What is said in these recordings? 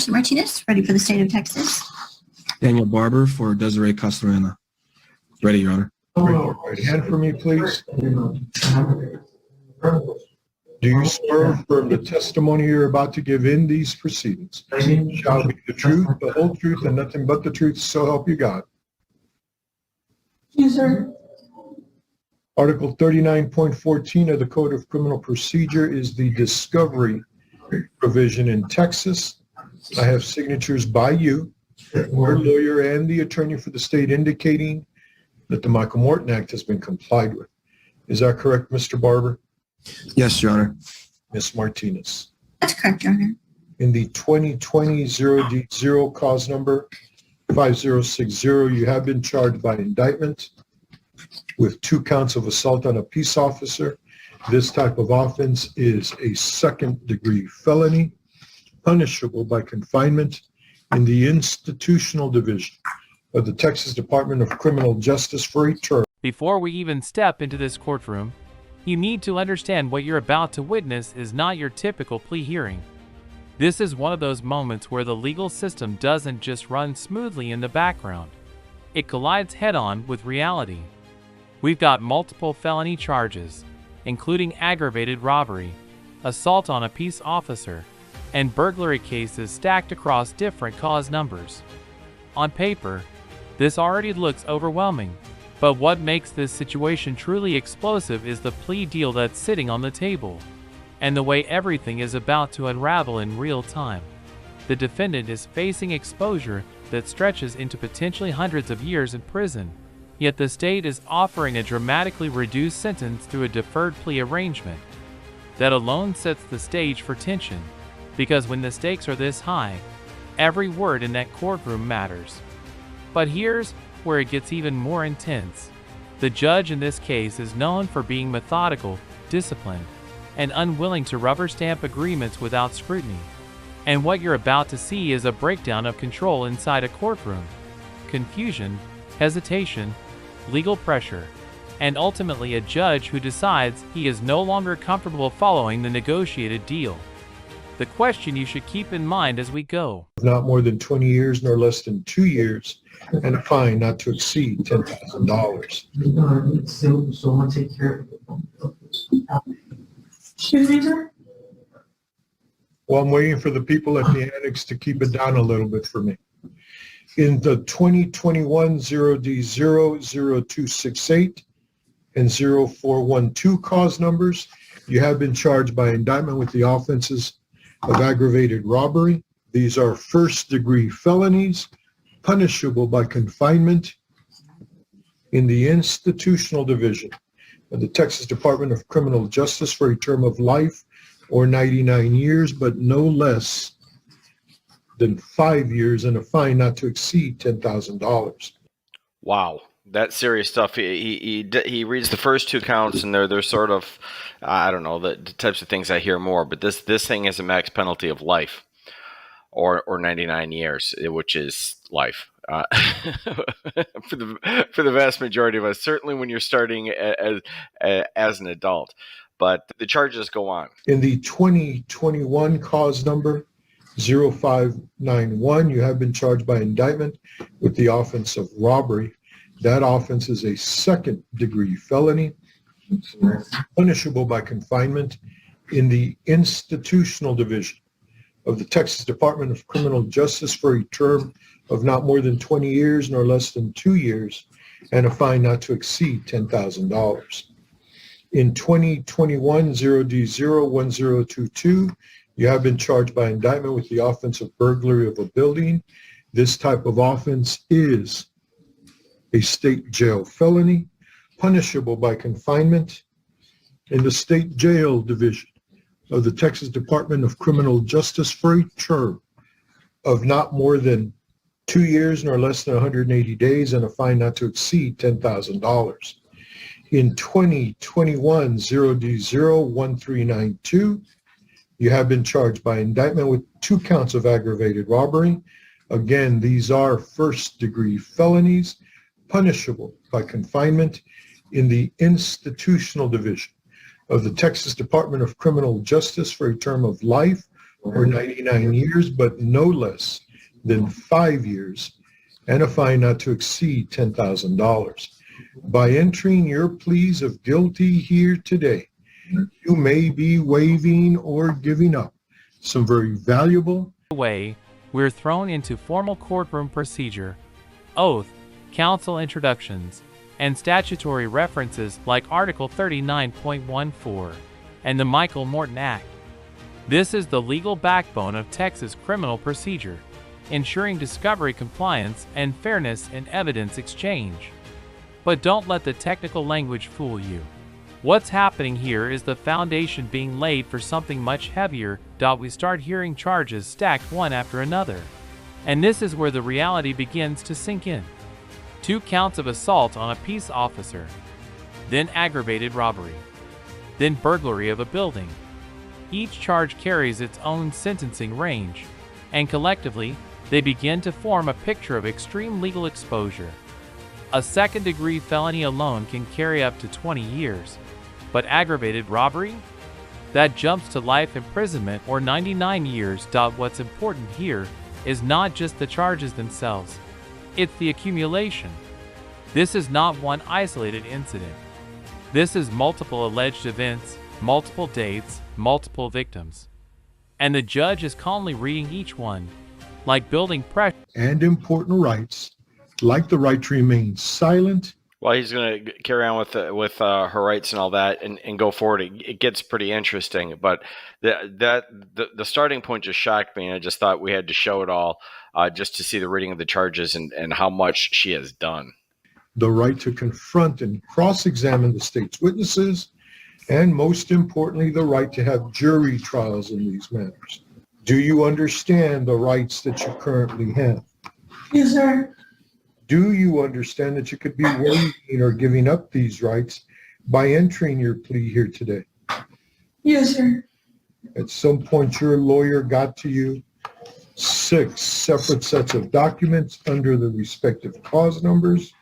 Marshall Martinez, ready for the state of Texas. Daniel Barber for Desiree Castellana. Ready, Your Honor. Right hand for me, please. Do you swear or affirm the testimony you're about to give in these proceedings shall be the truth, the whole truth, and nothing but the truth, so help you God? Yes, sir. Article 39.14 of the Code of Criminal Procedure is the discovery provision in Texas. I have signatures by you, your lawyer, and the attorney for the state indicating that the Michael Morton Act has been complied with. Is that correct, Mr. Barber? Yes, Your Honor. Ms. Martinez? That's correct, Your Honor. In the 2020 0D0 cause number 5060, you have been charged by indictment with 2 counts of assault on a peace officer. This type of offense is a second-degree felony, punishable by confinement in the institutional division of the Texas Department of Criminal Justice for a term. Before we even step into this courtroom, you need to understand what you're about to witness is not your typical plea hearing. This is one of those moments where the legal system doesn't just run smoothly in the background. It collides head-on with reality. We've got multiple felony charges, including aggravated robbery, assault on a peace officer, and burglary cases stacked across different cause numbers. On paper, this already looks overwhelming, but what makes this situation truly explosive is the plea deal that's sitting on the table, and the way everything is about to unravel in real time. The defendant is facing exposure that stretches into potentially hundreds of years in prison, yet the state is offering a dramatically reduced sentence through a deferred plea arrangement. That alone sets the stage for tension, because when the stakes are this high, every word in that courtroom matters. But here's where it gets even more intense. The judge in this case is known for being methodical, disciplined, and unwilling to rubber stamp agreements without scrutiny. And what you're about to see is a breakdown of control inside a courtroom. Confusion, hesitation, legal pressure, and ultimately a judge who decides he is no longer comfortable following the negotiated deal. The question you should keep in mind as we go. Not more than 20 years nor less than 2 years, and a fine not to exceed $10,000. Someone take care of it. Excuse me, sir? Well, I'm waiting for the people at the annex to keep it down a little bit for me. In the 2021 0D00268 and 0412 cause numbers, you have been charged by indictment with the offenses of aggravated robbery. These are first-degree felonies, punishable by confinement in the institutional division of the Texas Department of Criminal Justice for a term of life or 99 years, but no less than 5 years, and a fine not to exceed $10,000. Wow, that's serious stuff. He reads the first 2 counts, and they're sort of, I don't know, the types of things I hear more. But this thing is a max penalty of life, or 99 years, which is life for the vast majority of us. Certainly when you're starting as an adult. But the charges go on. In the 2021 cause number 0591, you have been charged by indictment with the offense of robbery. That offense is a second-degree felony, punishable by confinement in the institutional division of the Texas Department of Criminal Justice for a term of not more than 20 years nor less than 2 years, and a fine not to exceed $10,000. In 2021 0D01022, you have been charged by indictment with the offense of burglary of a building. This type of offense is a state jail felony, punishable by confinement in the state jail division of the Texas Department of Criminal Justice for a term of not more than 2 years nor less than 180 days, and a fine not to exceed $10,000. In 2021 0D01392, you have been charged by indictment with 2 counts of aggravated robbery. Again, these are first-degree felonies, punishable by confinement in the institutional division of the Texas Department of Criminal Justice for a term of life or 99 years, but no less than 5 years, and a fine not to exceed $10,000. By entering your pleas of guilty here today, you may be waiving or giving up some very valuable Way, we're thrown into formal courtroom procedure, oath, counsel introductions, and statutory references like Article 39.14 and the Michael Morton Act. This is the legal backbone of Texas criminal procedure, ensuring discovery compliance and fairness in evidence exchange. But don't let the technical language fool you. What's happening here is the foundation being laid for something much heavier. We start hearing charges stacked one after another. And this is where the reality begins to sink in. 2 counts of assault on a peace officer, then aggravated robbery, then burglary of a building. Each charge carries its own sentencing range, and collectively, they begin to form a picture of extreme legal exposure. A second-degree felony alone can carry up to 20 years. But aggravated robbery? That jumps to life imprisonment or 99 years. What's important here is not just the charges themselves, it's the accumulation. This is not one isolated incident. This is multiple alleged events, multiple dates, multiple victims. And the judge is calmly reading each one, like building pressure. and important rights, like the right to remain silent. Well, he's going to carry on with her rights and all that, and go forward. It gets pretty interesting, but the starting point just shocked me, and I just thought we had to show it all, just to see the reading of the charges and how much she has done. The right to confront and cross-examine the state's witnesses, and most importantly, the right to have jury trials in these matters. Do you understand the rights that you currently have? Yes, sir. Do you understand that you could be waiving or giving up these rights by entering your plea here today? Yes, sir. At some point, your lawyer got to you 6 separate sets of documents under the respective cause numbers.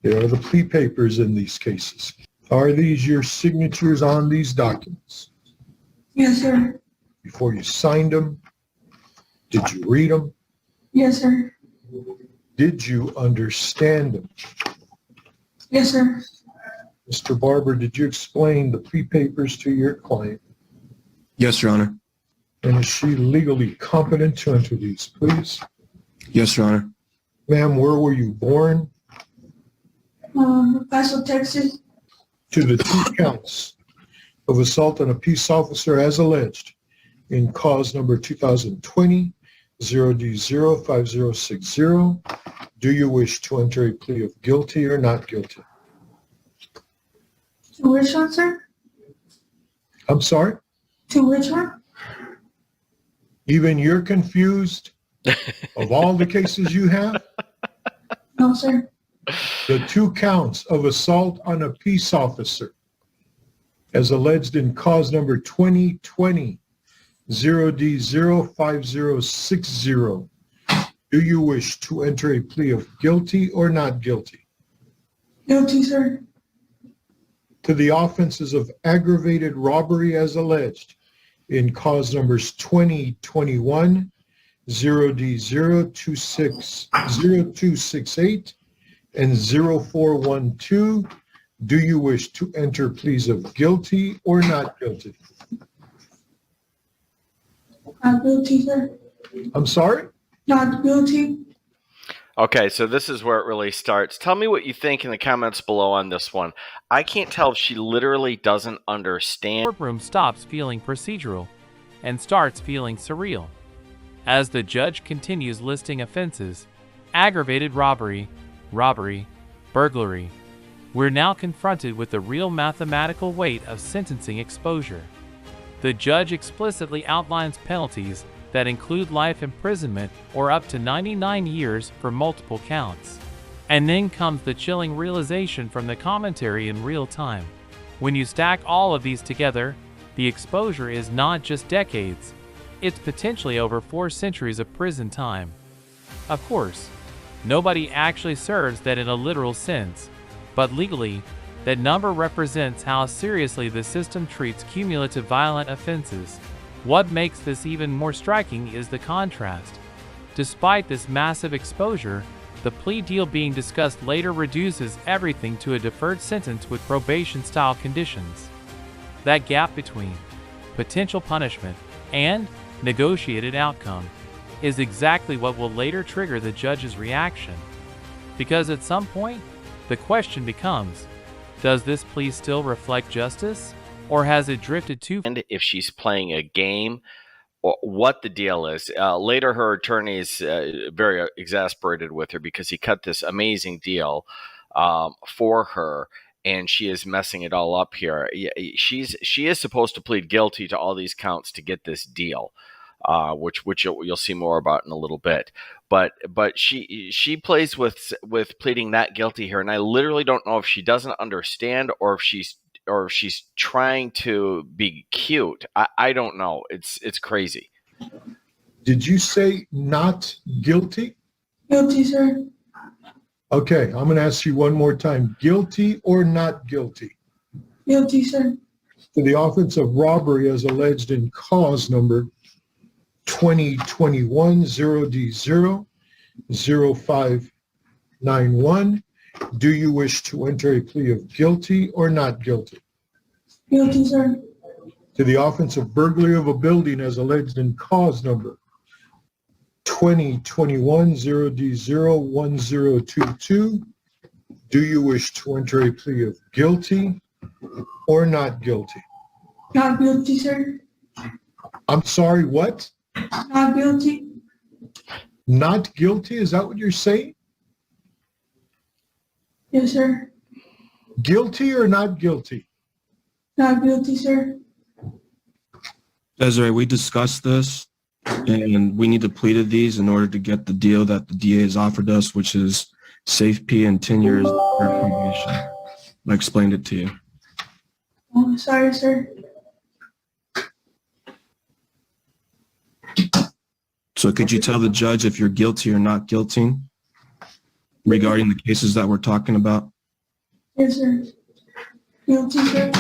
They are the plea papers in these cases. Are these your signatures on these documents? Yes, sir. Before you signed them, did you read them? Yes, sir. Did you understand them? Yes, sir. Mr. Barber, did you explain the plea papers to your client? Yes, Your Honor. And is she legally competent to enter these pleas? Yes, Your Honor. Ma'am, where were you born? Paso, Texas. To the 2 counts of assault on a peace officer as alleged in cause number 2020 0D05060, do you wish to enter a plea of guilty or not guilty? To which one, sir? I'm sorry? To which one? Even you're confused of all the cases you have? No, sir. The 2 counts of assault on a peace officer as alleged in cause number 2020 0D05060. Do you wish to enter a plea of guilty or not guilty? Guilty, sir. To the offenses of aggravated robbery as alleged in cause numbers 2021 0D00268 and 0412, do you wish to enter pleas of guilty or not guilty? Not guilty, sir. I'm sorry? Not guilty. Okay, so this is where it really starts. Tell me what you think in the comments below on this one. I can't tell if she literally doesn't understand. Courtroom stops feeling procedural and starts feeling surreal. As the judge continues listing offenses, aggravated robbery, burglary, we're now confronted with the real mathematical weight of sentencing exposure. The judge explicitly outlines penalties that include life imprisonment or up to 99 years for multiple counts. And then comes the chilling realization from the commentary in real time. When you stack all of these together, the exposure is not just decades, it's potentially over 4 centuries of prison time. Of course, nobody actually serves that in a literal sense, but legally, that number represents how seriously the system treats cumulative violent offenses, What makes this even more striking is the contrast. Despite this massive exposure, the plea deal being discussed later reduces everything to a deferred sentence with probation-style conditions. That gap between potential punishment and negotiated outcome is exactly what will later trigger the judge's reaction. Because at some point, the question becomes, does this plea still reflect justice, or has it drifted too far? And if she's playing a game, or what the deal is. Later, her attorney is very exasperated with her because he cut this amazing deal for her, and she is messing it all up here. She is supposed to plead guilty to all these counts to get this deal, which you'll see more about in a little bit. But she plays with pleading that guilty here, and I literally don't know if she doesn't understand or if she's trying to be cute. I don't know. It's crazy. Did you say not guilty? Guilty, sir. Okay, I'm going to ask you one more time. Guilty or not guilty? Guilty, sir. To the offense of robbery as alleged in cause number 2021-0D0-0591. Do you wish to enter a plea of guilty or not guilty? Guilty, sir. To the offense of burglary of a building as alleged in cause number 2021-0D0-1022. Do you wish to enter a plea of guilty or not guilty? Not guilty, sir. I'm sorry, what? Not guilty. Not guilty? Is that what you're saying? Yes, sir. Guilty or not guilty? Not guilty, sir. Desiree, we discussed this, and we need to plead to these in order to get the deal that the DA has offered us, which is safe P and 10 years of probation. I explained it to you. Oh, sorry, sir. So could you tell the judge if you're guilty or not guilty regarding the cases that we're talking about? Yes, sir. Guilty, sir.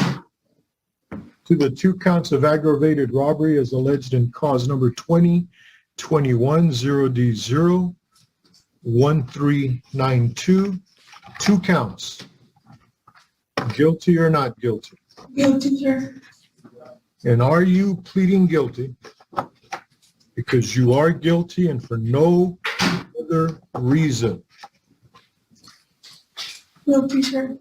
To the 2 counts of aggravated robbery as alleged in cause number 2021-0D0-1392. 2 counts. Guilty or not guilty? Guilty, sir. And are you pleading guilty because you are guilty and for no other reason? Guilty, sir.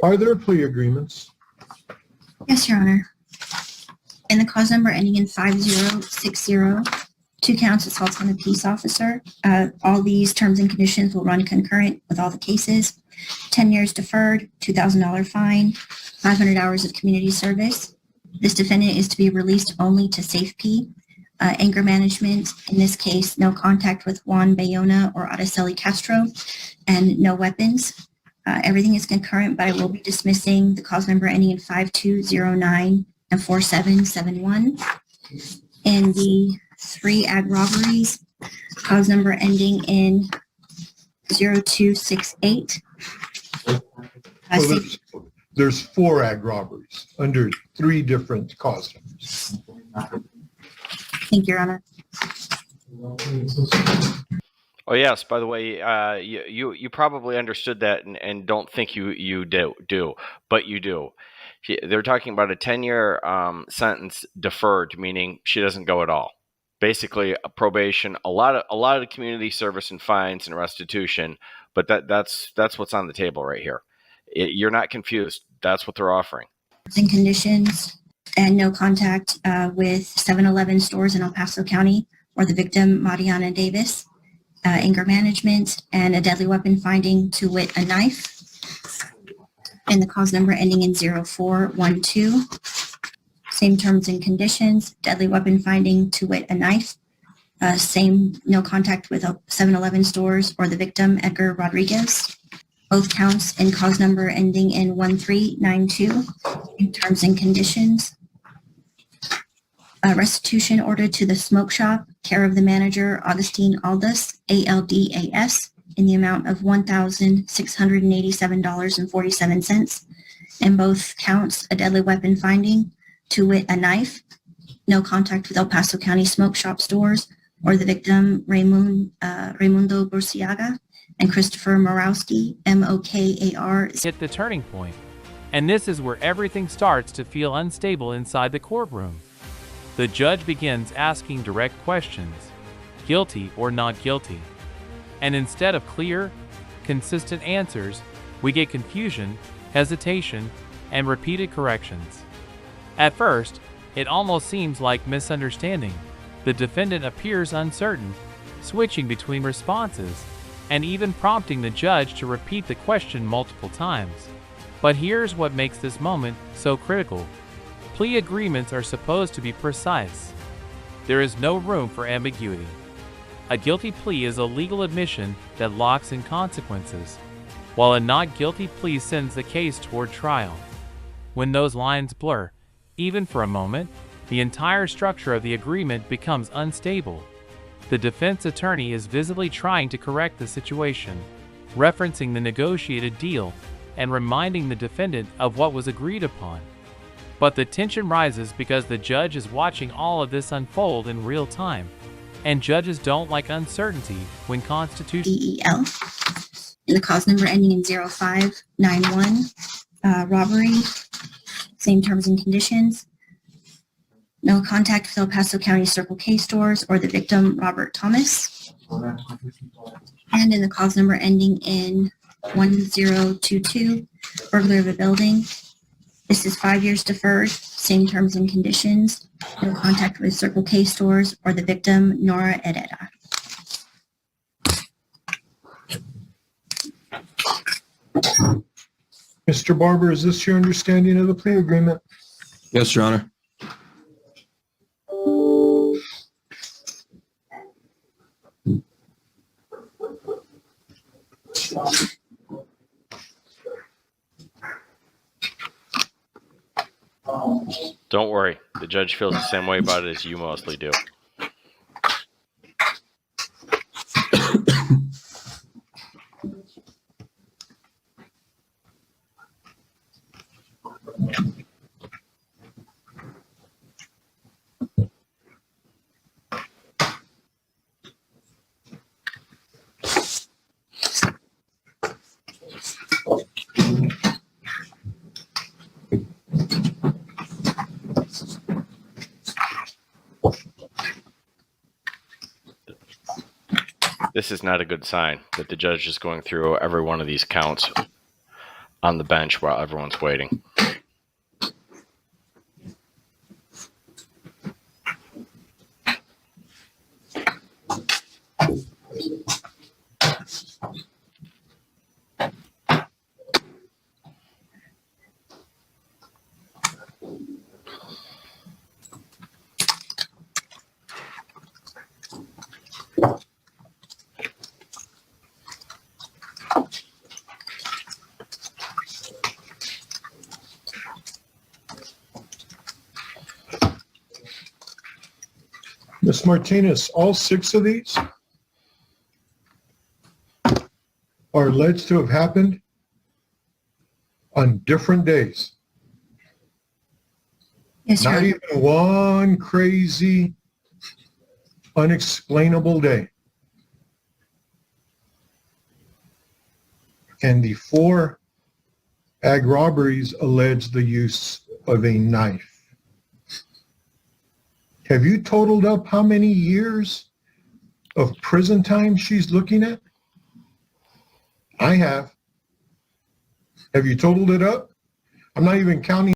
Are there plea agreements? Yes, Your Honor. In the cause number ending in 5060, 2 counts assault on a peace officer. All these terms and conditions will run concurrent with all the cases. 10 years deferred, $2,000 fine, 500 hours of community service. This defendant is to be released only to safe P. Anger management, in this case, no contact with Juan Bayona or Araceli Castro, and no weapons. Everything is concurrent, but I will be dismissing the cause number ending in 5209 and 4771. In the 3 ag robberies, cause number ending in 0268. So there's 4 ag robberies under 3 different cause numbers. Thank you, Your Honor. Oh yes. By the way, you probably understood that and don't think you do, but you do. They're talking about a 10-year sentence deferred, meaning she doesn't go at all. Basically, a probation, a lot of community service and fines and restitution. But that's what's on the table right here. You're not confused. That's what they're offering. And conditions and no contact with 7-Eleven stores in El Paso County or the victim, Mariana Davis. Anger management and a deadly weapon finding, to wit, a knife. And the cause number ending in 0412. Same terms and conditions, deadly weapon finding, to wit, a knife. Same, no contact with 7-Eleven stores or the victim, Edgar Rodriguez. Both counts in cause number ending in 1392. In terms and conditions. Restitution order to the smoke shop, care of the manager, Augustine Aldas, ALDAS, in the amount of $1,687.47. In both counts, a deadly weapon finding, to wit, a knife. No contact with El Paso County smoke shop stores or the victim Raimundo Burciaga and Christopher Morowski, MOKAR. Hit the turning point, and this is where everything starts to feel unstable inside the courtroom. The judge begins asking direct questions, guilty or not guilty, and instead of clear, consistent answers, we get confusion, hesitation, and repeated corrections. At first, it almost seems like misunderstanding. The defendant appears uncertain, switching between responses, and even prompting the judge to repeat the question multiple times. But here's what makes this moment so critical. Plea agreements are supposed to be precise. There is no room for ambiguity. A guilty plea is a legal admission that locks in consequences, while a not guilty plea sends the case toward trial. When those lines blur, even for a moment, the entire structure of the agreement becomes unstable. The defense attorney is visibly trying to correct the situation, referencing the negotiated deal and reminding the defendant of what was agreed upon. But the tension rises because the judge is watching all of this unfold in real time, and judges don't like uncertainty when constitutional. DEL. And the cause number ending in 0591, robbery, same terms and conditions. No contact with El Paso County Circle K stores or the victim, Robert Thomas. And in the cause number ending in 1022, burglary of a building. This is 5 years deferred, same terms and conditions. No contact with Circle K stores or the victim, Nora Herrera. Mr. Barber, is this your understanding of the plea agreement? Yes, Your Honor. Don't worry. The judge feels the same way about it as you mostly do. This is not a good sign that the judge is going through every one of these counts on the bench while everyone's waiting. Ms. Martinez, all 6 of these are alleged to have happened on different days. Yes, Your Not Honor. even one crazy, unexplainable day. And the 4 ag robberies allege the use of a knife. Have you totaled up how many years of prison time she's looking at? I have. Have you totaled it up? I'm not even counting